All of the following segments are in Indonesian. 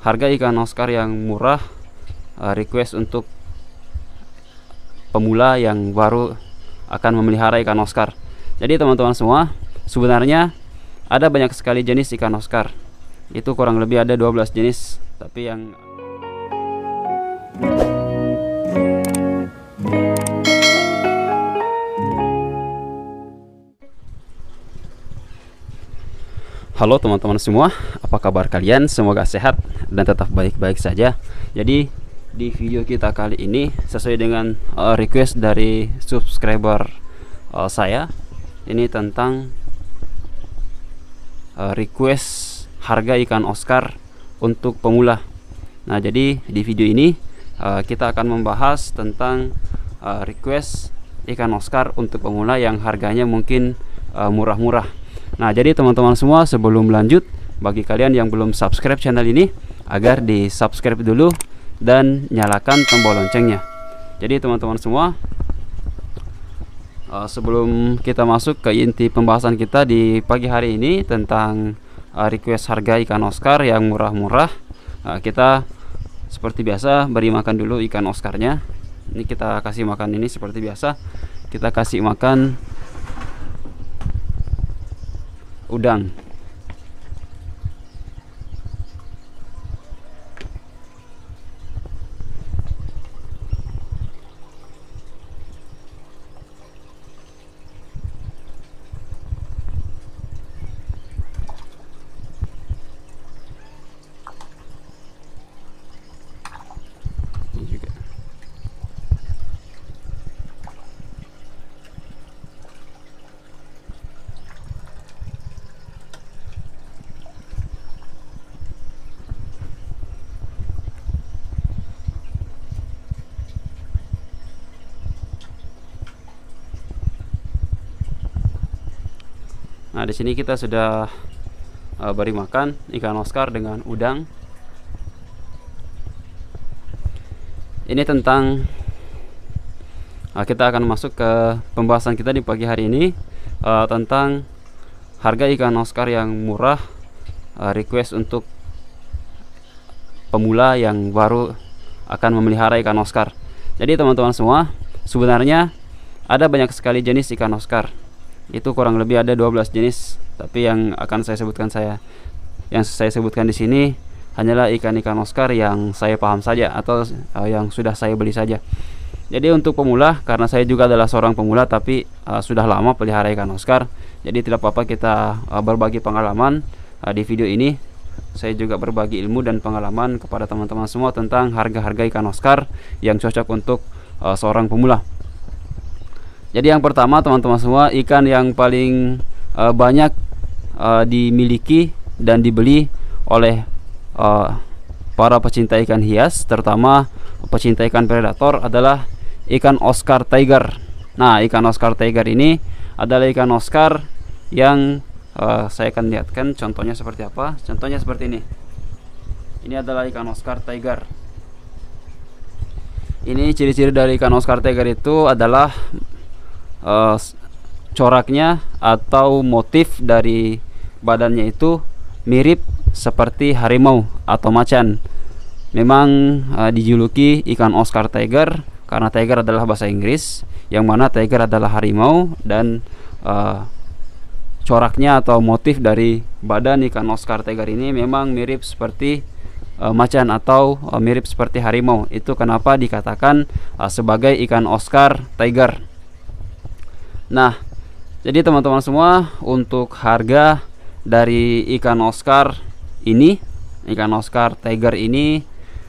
harga ikan Oscar yang murah, request untuk pemula yang baru akan memelihara ikan Oscar. Jadi teman-teman semua, sebenarnya ada banyak sekali jenis ikan Oscar. Itu kurang lebih ada 12 jenis, tapi yang Halo teman-teman semua, apa kabar kalian? Semoga sehat dan tetap baik-baik saja. Jadi di video kita kali ini sesuai dengan request dari subscriber saya, ini tentang request harga ikan Oscar untuk pemula. Nah, jadi di video ini kita akan membahas tentang request ikan Oscar untuk pemula yang harganya mungkin murah-murah. Nah, jadi teman-teman semua, sebelum lanjut, bagi kalian yang belum subscribe channel ini, agar di subscribe dulu dan nyalakan tombol loncengnya. Jadi teman-teman semua, sebelum kita masuk ke inti pembahasan kita di pagi hari ini tentang request harga ikan Oscar yang murah-murah, kita seperti biasa beri makan dulu ikan Oscarnya. Ini kita kasih makan, ini seperti biasa kita kasih makan udang. Ini juga. Nah, di sini kita sudah beri makan ikan Oscar dengan udang. Ini tentang kita akan masuk ke pembahasan kita di pagi hari ini tentang harga ikan Oscar yang murah, request untuk pemula yang baru akan memelihara ikan Oscar. Jadi teman-teman semua, sebenarnya ada banyak sekali jenis ikan Oscar. Itu kurang lebih ada 12 jenis, tapi yang akan saya sebutkan di sini hanyalah ikan-ikan Oscar yang saya paham saja atau yang sudah saya beli saja. Jadi untuk pemula, karena saya juga adalah seorang pemula tapi sudah lama pelihara ikan Oscar, jadi tidak apa-apa kita berbagi pengalaman di video ini. Saya juga berbagi ilmu dan pengalaman kepada teman-teman semua tentang harga-harga ikan Oscar yang cocok untuk seorang pemula. Jadi yang pertama teman-teman semua, ikan yang paling banyak dimiliki dan dibeli oleh para pecinta ikan hias, terutama pecinta ikan predator, adalah ikan Oscar Tiger. Nah, ikan Oscar Tiger ini adalah ikan Oscar yang saya akan lihatkan contohnya seperti apa. Contohnya seperti ini. Ini adalah ikan Oscar Tiger. Ini ciri-ciri dari ikan Oscar Tiger itu adalah coraknya atau motif dari badannya itu mirip seperti harimau atau macan. Memang dijuluki ikan Oscar Tiger karena tiger adalah bahasa Inggris, yang mana tiger adalah harimau, dan coraknya atau motif dari badan ikan Oscar Tiger ini memang mirip seperti macan atau mirip seperti harimau. Itu kenapa dikatakan sebagai ikan Oscar Tiger. Nah, jadi teman-teman semua, untuk harga dari ikan Oscar ini, ikan Oscar Tiger ini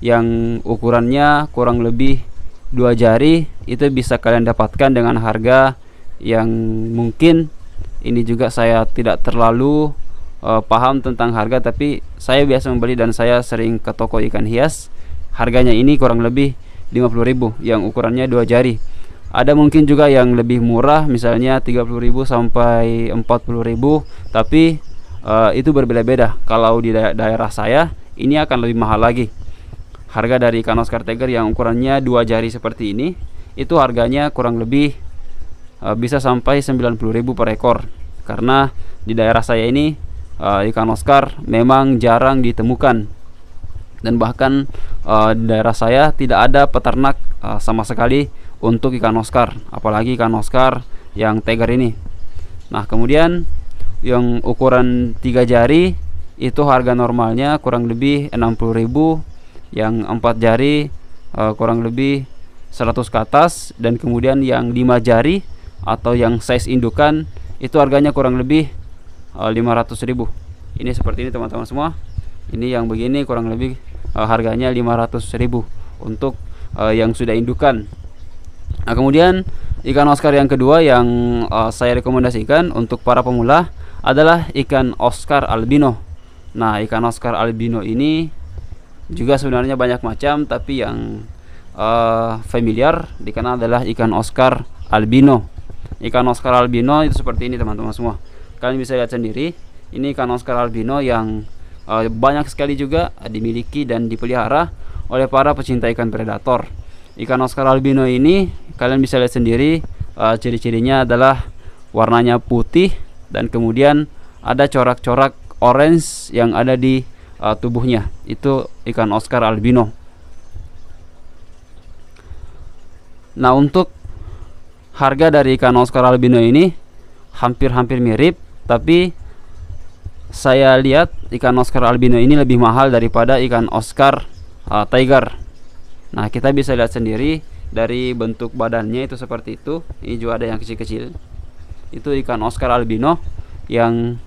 yang ukurannya kurang lebih 2 jari, itu bisa kalian dapatkan dengan harga yang mungkin ini juga saya tidak terlalu paham tentang harga, tapi saya biasa membeli dan saya sering ke toko ikan hias. Harganya ini kurang lebih 50.000 yang ukurannya 2 jari. Ada mungkin juga yang lebih murah, misalnya 30.000 sampai 40.000, tapi itu berbeda-beda. Kalau di daerah saya ini akan lebih mahal lagi. Harga dari ikan Oscar Tiger yang ukurannya 2 jari seperti ini, itu harganya kurang lebih bisa sampai 90.000 per ekor. Karena di daerah saya ini ikan Oscar memang jarang ditemukan. dan bahkan di daerah saya tidak ada peternak sama sekali untuk ikan Oscar, apalagi ikan Oscar yang tiger ini. Nah, kemudian yang ukuran 3 jari itu harga normalnya kurang lebih 60.000, yang 4 jari kurang lebih 100 ke atas, dan kemudian yang 5 jari atau yang size indukan itu harganya kurang lebih 500.000. Ini seperti ini teman-teman semua. Ini yang begini kurang lebih harganya 500.000 untuk yang sudah indukan. Nah, kemudian ikan Oscar yang kedua yang saya rekomendasikan untuk para pemula adalah ikan Oscar albino. Nah, ikan Oscar albino ini juga sebenarnya banyak macam, tapi yang familiar dikenal adalah ikan Oscar albino. Ikan Oscar albino itu seperti ini teman-teman semua. Kalian bisa lihat sendiri, ini ikan Oscar albino yang banyak sekali juga dimiliki dan dipelihara oleh para pecinta ikan predator. Ikan Oscar albino ini kalian bisa lihat sendiri, ciri-cirinya adalah warnanya putih dan kemudian ada corak-corak orange yang ada di tubuhnya. Itu ikan Oscar albino. Nah, untuk harga dari ikan Oscar albino ini hampir-hampir mirip, tapi saya lihat ikan Oscar albino ini lebih mahal daripada ikan Oscar tiger. Nah, kita bisa lihat sendiri dari bentuk badannya itu seperti itu. Ini juga ada yang kecil-kecil. Itu ikan Oscar albino yang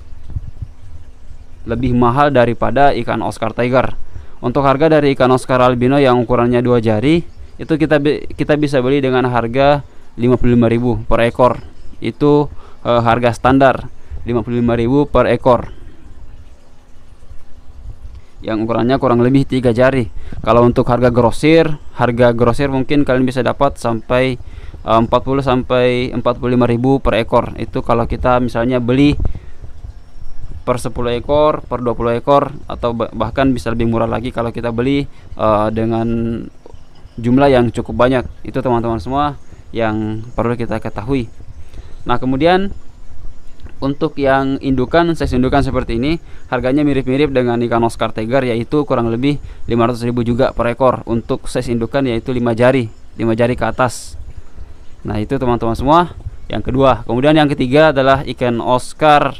lebih mahal daripada ikan Oscar tiger. Untuk harga dari ikan Oscar albino yang ukurannya 2 jari itu kita bisa beli dengan harga 55.000 per ekor. Itu harga standar 55.000 per ekor, yang ukurannya kurang lebih 3 jari. Kalau untuk harga grosir mungkin kalian bisa dapat sampai 40 sampai 45.000 per ekor. Itu kalau kita misalnya beli per 10 ekor, per 20 ekor, atau bahkan bisa lebih murah lagi kalau kita beli dengan jumlah yang cukup banyak. Itu teman-teman semua yang perlu kita ketahui. Nah, kemudian untuk yang indukan, size indukan seperti ini harganya mirip-mirip dengan ikan Oscar tiger, yaitu kurang lebih 500.000 juga per ekor untuk size indukan, yaitu 5 jari ke atas. Nah, itu teman-teman semua yang kedua. Kemudian yang ketiga adalah ikan Oscar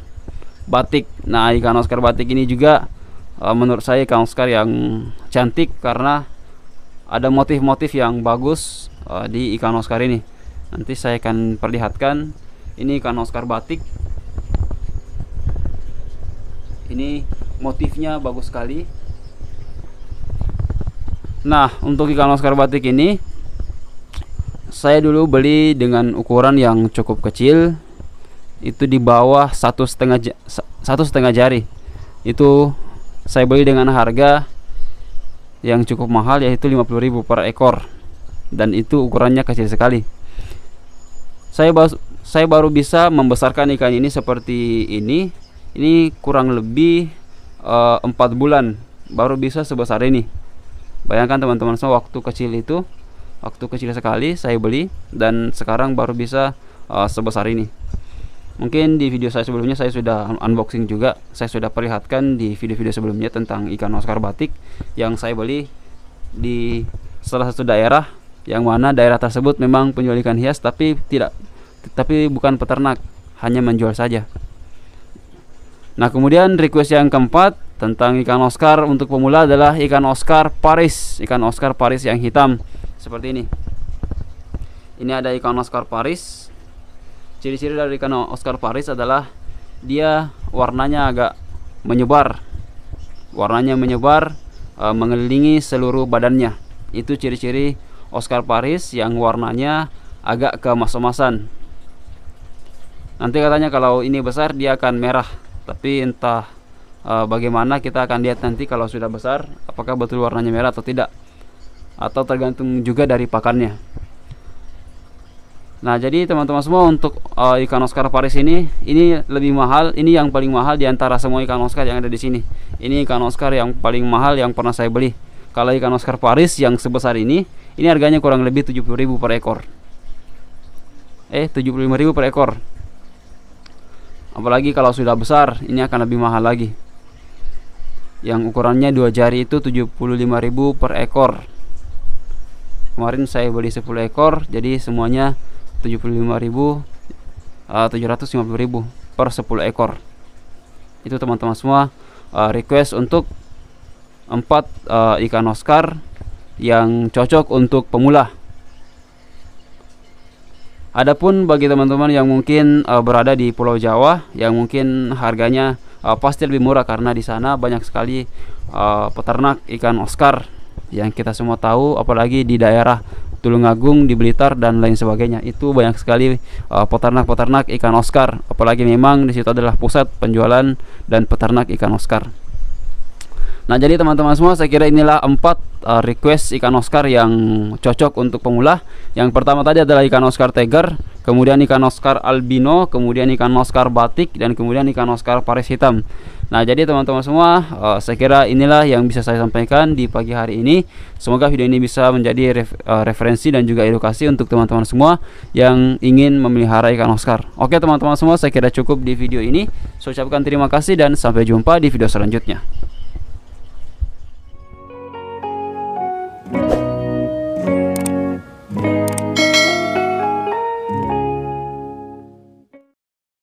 batik. Nah, ikan Oscar batik ini juga menurut saya ikan Oscar yang cantik karena ada motif-motif yang bagus di ikan Oscar ini. Nanti saya akan perlihatkan. Ini ikan Oscar batik. Ini motifnya bagus sekali. Nah, untuk ikan Oscar batik ini saya dulu beli dengan ukuran yang cukup kecil, itu di bawah 1,5 jari. Itu saya beli dengan harga yang cukup mahal, yaitu 50.000 per ekor, dan itu ukurannya kecil sekali. Saya baru bisa membesarkan ikan ini seperti ini. Ini kurang lebih 4 bulan baru bisa sebesar ini. Bayangkan teman-teman semua, waktu kecil sekali saya beli, dan sekarang baru bisa sebesar ini. Mungkin di video saya sebelumnya saya sudah unboxing juga, saya sudah perlihatkan di video-video sebelumnya tentang ikan Oscar batik yang saya beli di salah satu daerah, yang mana daerah tersebut memang penjual ikan hias, tapi bukan peternak, hanya menjual saja. Nah, kemudian request yang keempat tentang ikan Oscar untuk pemula adalah ikan Oscar Paris. Ikan Oscar Paris yang hitam seperti ini. Ini ada ikan Oscar Paris. Ciri-ciri dari ikan Oscar Paris adalah dia warnanya agak menyebar. Mengelilingi seluruh badannya. Itu ciri-ciri Oscar Paris yang warnanya agak keemas-emasan. Nanti katanya kalau ini besar dia akan merah, tapi entah bagaimana, kita akan lihat nanti kalau sudah besar apakah betul warnanya merah atau tidak, atau tergantung juga dari pakannya. Nah, jadi teman-teman semua, untuk ikan Oscar Paris ini lebih mahal. Ini yang paling mahal di antara semua ikan Oscar yang ada di sini. Ini ikan Oscar yang paling mahal yang pernah saya beli. Kalau ikan Oscar Paris yang sebesar ini harganya kurang lebih 70.000 per ekor. 75.000 per ekor. Apalagi kalau sudah besar, ini akan lebih mahal lagi. yang ukurannya 2 jari itu 75.000 per ekor. Kemarin saya beli 10 ekor, jadi semuanya 75.000, 750.000 per 10 ekor. Itu teman-teman semua request untuk 4 ikan Oscar yang cocok untuk pemula. Adapun bagi teman-teman yang mungkin berada di Pulau Jawa, yang mungkin harganya pasti lebih murah karena di sana banyak sekali peternak ikan Oscar yang kita semua tahu, apalagi di daerah Tulungagung, di Blitar dan lain sebagainya. Itu banyak sekali peternak-peternak ikan Oscar, apalagi memang di situ adalah pusat penjualan dan peternak ikan Oscar. Nah, jadi teman-teman semua, saya kira inilah 4 request ikan Oscar yang cocok untuk pemula. Yang pertama tadi adalah ikan Oscar Tiger, kemudian ikan Oscar albino, kemudian ikan Oscar batik, dan kemudian ikan Oscar paris hitam. Nah, jadi teman-teman semua, saya kira inilah yang bisa saya sampaikan di pagi hari ini. Semoga video ini bisa menjadi referensi dan juga edukasi untuk teman-teman semua yang ingin memelihara ikan Oscar. Oke teman-teman semua, saya kira cukup di video ini. Saya ucapkan terima kasih dan sampai jumpa di video selanjutnya.